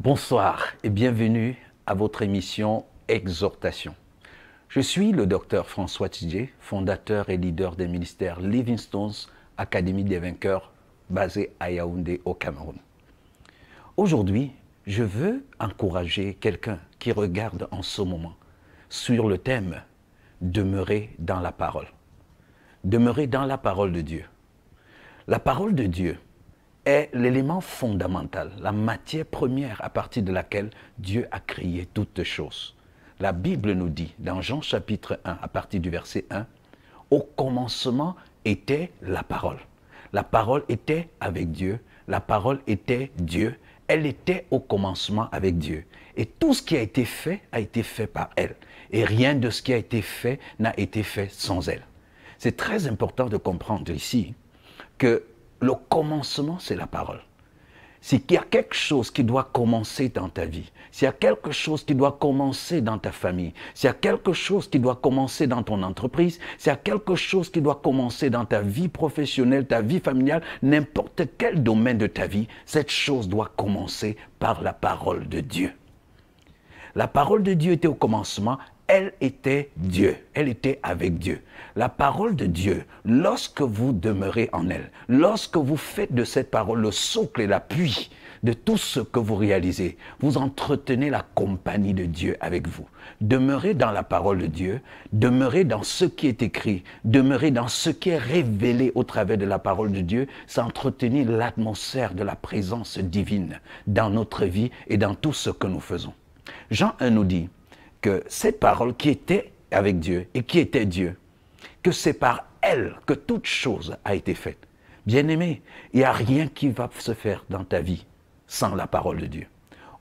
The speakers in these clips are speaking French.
Bonsoir et bienvenue à votre émission Exhortation. Je suis le docteur François Tidjé, fondateur et leader des ministères Livingstones, Académie des vainqueurs, basée à Yaoundé au Cameroun. Aujourd'hui, je veux encourager quelqu'un qui regarde en ce moment sur le thème « Demeurer dans la parole ». Demeurer dans la parole de Dieu. La parole de Dieu est l'élément fondamental, la matière première à partir de laquelle Dieu a créé toutes choses. La Bible nous dit, dans Jean chapitre 1, à partir du verset 1, « Au commencement était la parole. La parole était avec Dieu, la parole était Dieu, elle était au commencement avec Dieu. Et tout ce qui a été fait par elle. Et rien de ce qui a été fait n'a été fait sans elle. » C'est très important de comprendre ici que le commencement, c'est la parole. S'il y a quelque chose qui doit commencer dans ta vie, s'il y a quelque chose qui doit commencer dans ta famille, s'il y a quelque chose qui doit commencer dans ton entreprise, s'il y a quelque chose qui doit commencer dans ta vie professionnelle, ta vie familiale, n'importe quel domaine de ta vie, cette chose doit commencer par la parole de Dieu. La parole de Dieu était au commencement, elle était Dieu, elle était avec Dieu. La parole de Dieu, lorsque vous demeurez en elle, lorsque vous faites de cette parole le socle et l'appui de tout ce que vous réalisez, vous entretenez la compagnie de Dieu avec vous. Demeurez dans la parole de Dieu, demeurez dans ce qui est écrit, demeurez dans ce qui est révélé au travers de la parole de Dieu, c'est entretenir l'atmosphère de la présence divine dans notre vie et dans tout ce que nous faisons. Jean 1 nous dit que cette parole qui était avec Dieu et qui était Dieu, que c'est par elle que toute chose a été faite. Bien-aimé, il n'y a rien qui va se faire dans ta vie sans la parole de Dieu.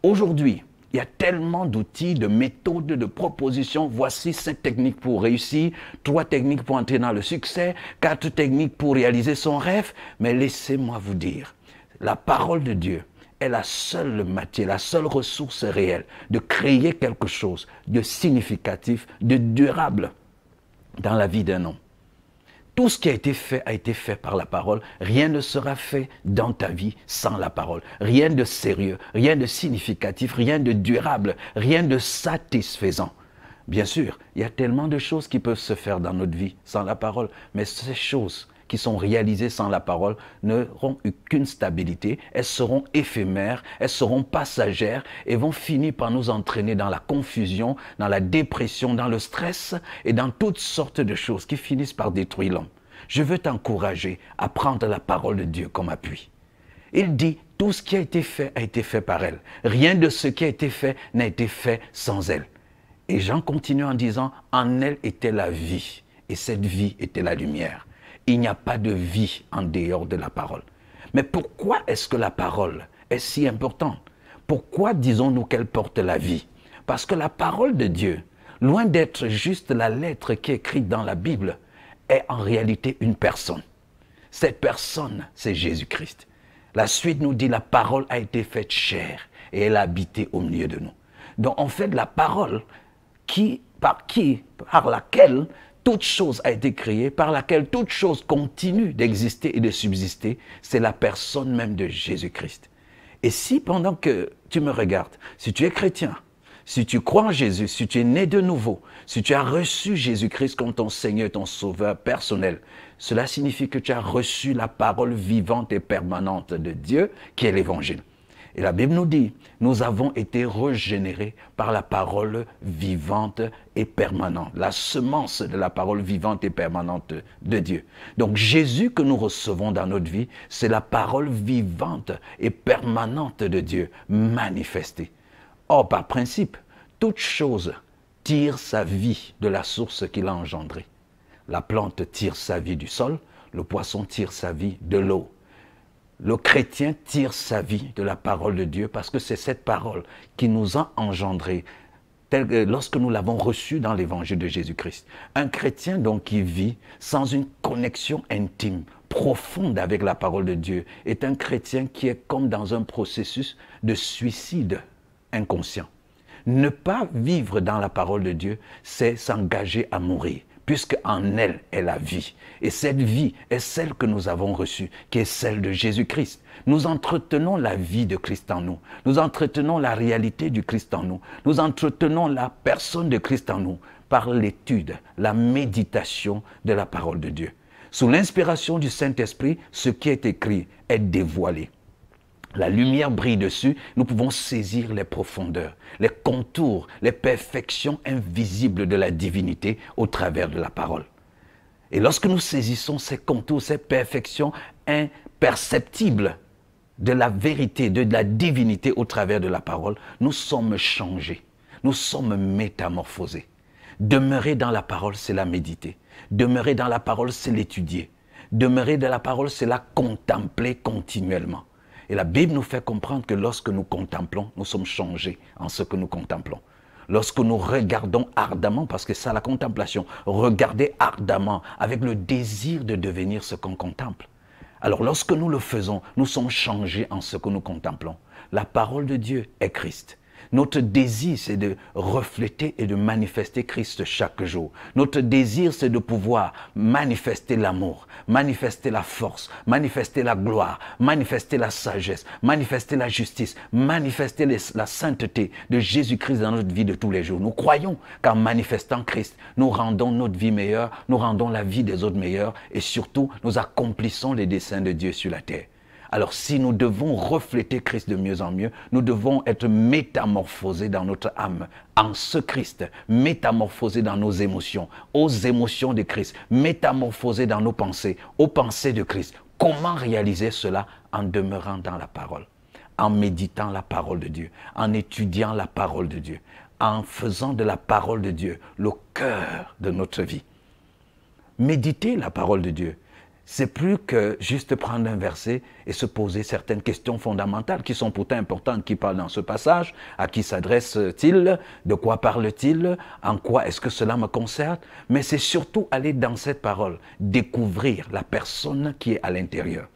Aujourd'hui, il y a tellement d'outils, de méthodes, de propositions. Voici 5 techniques pour réussir, 3 techniques pour entrer dans le succès, 4 techniques pour réaliser son rêve. Mais laissez-moi vous dire, la parole de Dieu est la seule matière, la seule ressource réelle de créer quelque chose de significatif, de durable dans la vie d'un homme. Tout ce qui a été fait par la parole. Rien ne sera fait dans ta vie sans la parole. Rien de sérieux, rien de significatif, rien de durable, rien de satisfaisant. Bien sûr, il y a tellement de choses qui peuvent se faire dans notre vie sans la parole, mais ces choses qui sont réalisées sans la parole n'auront aucune stabilité, elles seront éphémères, elles seront passagères et vont finir par nous entraîner dans la confusion, dans la dépression, dans le stress et dans toutes sortes de choses qui finissent par détruire l'homme. Je veux t'encourager à prendre la parole de Dieu comme appui. Il dit, tout ce qui a été fait par elle. Rien de ce qui a été fait n'a été fait sans elle. Et Jean continue en disant, en elle était la vie et cette vie était la lumière. Il n'y a pas de vie en dehors de la parole. Mais pourquoi est-ce que la parole est si importante? Pourquoi disons-nous qu'elle porte la vie? Parce que la parole de Dieu, loin d'être juste la lettre qui est écrite dans la Bible, est en réalité une personne. Cette personne, c'est Jésus-Christ. La suite nous dit, la parole a été faite chair et elle a habité au milieu de nous. Donc on fait de la parole par laquelle toute chose a été créée, par laquelle toute chose continue d'exister et de subsister, c'est la personne même de Jésus-Christ. Et si pendant que tu me regardes, si tu es chrétien, si tu crois en Jésus, si tu es né de nouveau, si tu as reçu Jésus-Christ comme ton Seigneur et ton Sauveur personnel, cela signifie que tu as reçu la parole vivante et permanente de Dieu qui est l'Évangile. Et la Bible nous dit, nous avons été régénérés par la parole vivante et permanente, la semence de la parole vivante et permanente de Dieu. Donc Jésus que nous recevons dans notre vie, c'est la parole vivante et permanente de Dieu manifestée. Or, par principe, toute chose tire sa vie de la source qu'il a engendrée. La plante tire sa vie du sol, le poisson tire sa vie de l'eau. Le chrétien tire sa vie de la parole de Dieu parce que c'est cette parole qui nous a engendrés lorsque nous l'avons reçue dans l'évangile de Jésus-Christ. Un chrétien donc qui vit sans une connexion intime, profonde avec la parole de Dieu, est un chrétien qui est comme dans un processus de suicide inconscient. Ne pas vivre dans la parole de Dieu, c'est s'engager à mourir. puisque en elle est la vie. Et cette vie est celle que nous avons reçue, qui est celle de Jésus-Christ. Nous entretenons la vie de Christ en nous. Nous entretenons la réalité du Christ en nous. Nous entretenons la personne de Christ en nous par l'étude, la méditation de la parole de Dieu. Sous l'inspiration du Saint-Esprit, ce qui est écrit est dévoilé. La lumière brille dessus, nous pouvons saisir les profondeurs, les contours, les perfections invisibles de la divinité au travers de la parole. Et lorsque nous saisissons ces contours, ces perfections imperceptibles de la vérité, de la divinité au travers de la parole, nous sommes changés, nous sommes métamorphosés. Demeurer dans la parole, c'est la méditer. Demeurer dans la parole, c'est l'étudier. Demeurer dans la parole, c'est la contempler continuellement. Et la Bible nous fait comprendre que lorsque nous contemplons, nous sommes changés en ce que nous contemplons. Lorsque nous regardons ardemment, parce que c'est la contemplation, regarder ardemment avec le désir de devenir ce qu'on contemple. Alors lorsque nous le faisons, nous sommes changés en ce que nous contemplons. La parole de Dieu est Christ. Notre désir, c'est de refléter et de manifester Christ chaque jour. Notre désir, c'est de pouvoir manifester l'amour, manifester la force, manifester la gloire, manifester la sagesse, manifester la justice, manifester la sainteté de Jésus-Christ dans notre vie de tous les jours. Nous croyons qu'en manifestant Christ, nous rendons notre vie meilleure, nous rendons la vie des autres meilleure et surtout, nous accomplissons les desseins de Dieu sur la terre. Alors si nous devons refléter Christ de mieux en mieux, nous devons être métamorphosés dans notre âme, en ce Christ, métamorphosés dans nos émotions, aux émotions de Christ, métamorphosés dans nos pensées, aux pensées de Christ. Comment réaliser cela? En demeurant dans la parole, en méditant la parole de Dieu, en étudiant la parole de Dieu, en faisant de la parole de Dieu le cœur de notre vie. Méditer la parole de Dieu. C'est plus que juste prendre un verset et se poser certaines questions fondamentales qui sont pourtant importantes, qui parlent dans ce passage, à qui s'adresse-t-il, de quoi parle-t-il, en quoi est-ce que cela me concerne, mais c'est surtout aller dans cette parole, découvrir la personne qui est à l'intérieur.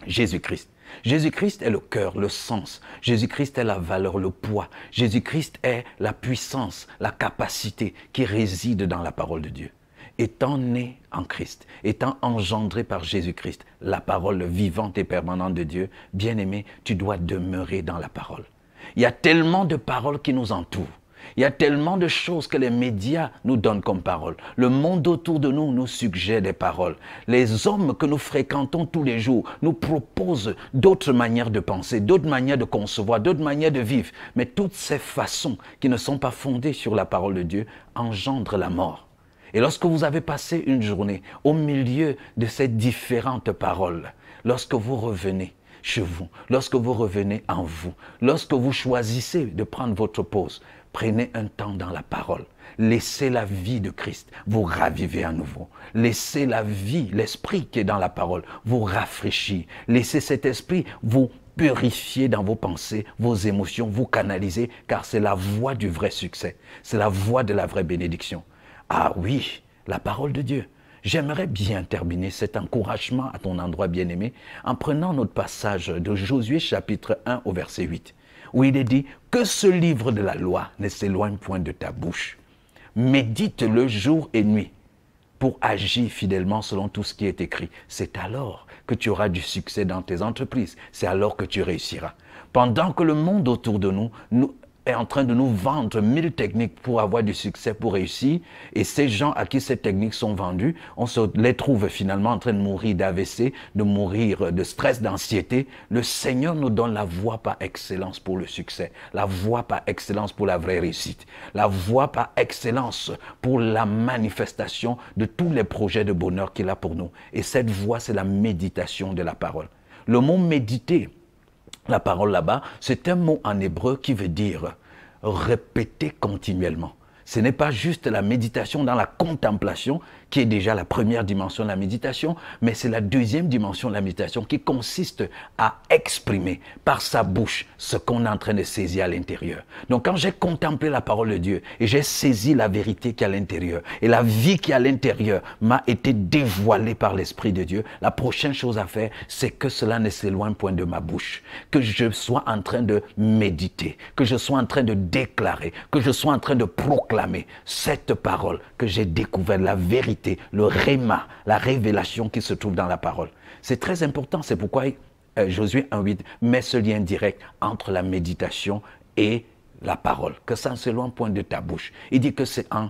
Jésus-Christ. Jésus-Christ est le cœur, le sens. Jésus-Christ est la valeur, le poids. Jésus-Christ est la puissance, la capacité qui réside dans la parole de Dieu. Étant né en Christ, étant engendré par Jésus-Christ, la parole vivante et permanente de Dieu, bien-aimé, tu dois demeurer dans la parole. Il y a tellement de paroles qui nous entourent. Il y a tellement de choses que les médias nous donnent comme paroles. Le monde autour de nous nous suggère des paroles. Les hommes que nous fréquentons tous les jours nous proposent d'autres manières de penser, d'autres manières de concevoir, d'autres manières de vivre. Mais toutes ces façons qui ne sont pas fondées sur la parole de Dieu engendrent la mort. Et lorsque vous avez passé une journée au milieu de ces différentes paroles, lorsque vous revenez chez vous, lorsque vous revenez en vous, lorsque vous choisissez de prendre votre pause, prenez un temps dans la parole. Laissez la vie de Christ vous raviver à nouveau. Laissez la vie, l'esprit qui est dans la parole, vous rafraîchir. Laissez cet esprit vous purifier dans vos pensées, vos émotions, vous canaliser, car c'est la voie du vrai succès. C'est la voie de la vraie bénédiction. Ah oui, la parole de Dieu. J'aimerais bien terminer cet encouragement à ton endroit bien-aimé en prenant notre passage de Josué chapitre 1 au verset 8, où il est dit « Que ce livre de la loi ne s'éloigne point de ta bouche. Médite-le jour et nuit pour agir fidèlement selon tout ce qui est écrit. C'est alors que tu auras du succès dans tes entreprises. C'est alors que tu réussiras. » Pendant que le monde autour de nous est en train de nous vendre 1000 techniques pour avoir du succès, pour réussir. Et ces gens à qui ces techniques sont vendues, on se les trouve finalement en train de mourir d'AVC, de mourir de stress, d'anxiété. Le Seigneur nous donne la voie par excellence pour le succès, la voie par excellence pour la vraie réussite, la voie par excellence pour la manifestation de tous les projets de bonheur qu'il a pour nous. Et cette voie, c'est la méditation de la parole. Le mot méditer, la parole là-bas, c'est un mot en hébreu qui veut dire répéter continuellement. Ce n'est pas juste la méditation dans la contemplation qui est déjà la première dimension de la méditation, mais c'est la deuxième dimension de la méditation qui consiste à exprimer par sa bouche ce qu'on est en train de saisir à l'intérieur. Donc quand j'ai contemplé la parole de Dieu et j'ai saisi la vérité qui est à l'intérieur et la vie qui est à l'intérieur m'a été dévoilée par l'Esprit de Dieu, la prochaine chose à faire, c'est que cela ne s'éloigne point de ma bouche, que je sois en train de méditer, que je sois en train de déclarer, que je sois en train de proclamer cette parole que j'ai découverte, la vérité, le réma, la révélation qui se trouve dans la parole. C'est très important, c'est pourquoi Josué 1,8 met ce lien direct entre la méditation et la parole, que ça ne s'éloigne point de ta bouche. Il dit que c'est en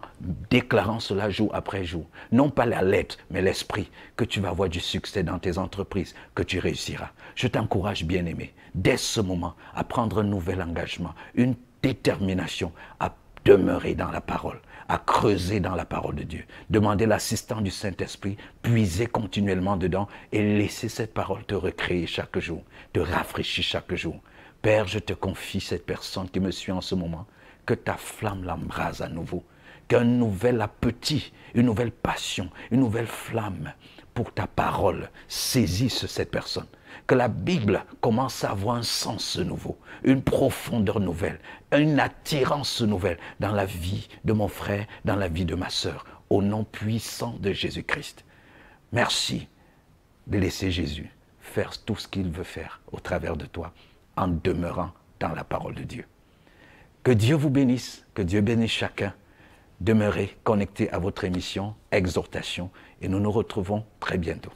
déclarant cela jour après jour, non pas la lettre, mais l'esprit, que tu vas avoir du succès dans tes entreprises, que tu réussiras. Je t'encourage, bien-aimé, dès ce moment, à prendre un nouvel engagement, une détermination à demeurer dans la parole, à creuser dans la parole de Dieu, demander l'assistance du Saint-Esprit, puiser continuellement dedans et laisser cette parole te recréer chaque jour, te rafraîchir chaque jour. Père, je te confie cette personne qui me suit en ce moment, que ta flamme l'embrase à nouveau, qu'un nouvel appétit, une nouvelle passion, une nouvelle flamme pour ta parole saisisse cette personne. Que la Bible commence à avoir un sens nouveau, une profondeur nouvelle, une attirance nouvelle dans la vie de mon frère, dans la vie de ma sœur, au nom puissant de Jésus-Christ. Merci de laisser Jésus faire tout ce qu'il veut faire au travers de toi, en demeurant dans la parole de Dieu. Que Dieu vous bénisse, que Dieu bénisse chacun. Demeurez connectés à votre émission Exhortation et nous nous retrouvons très bientôt.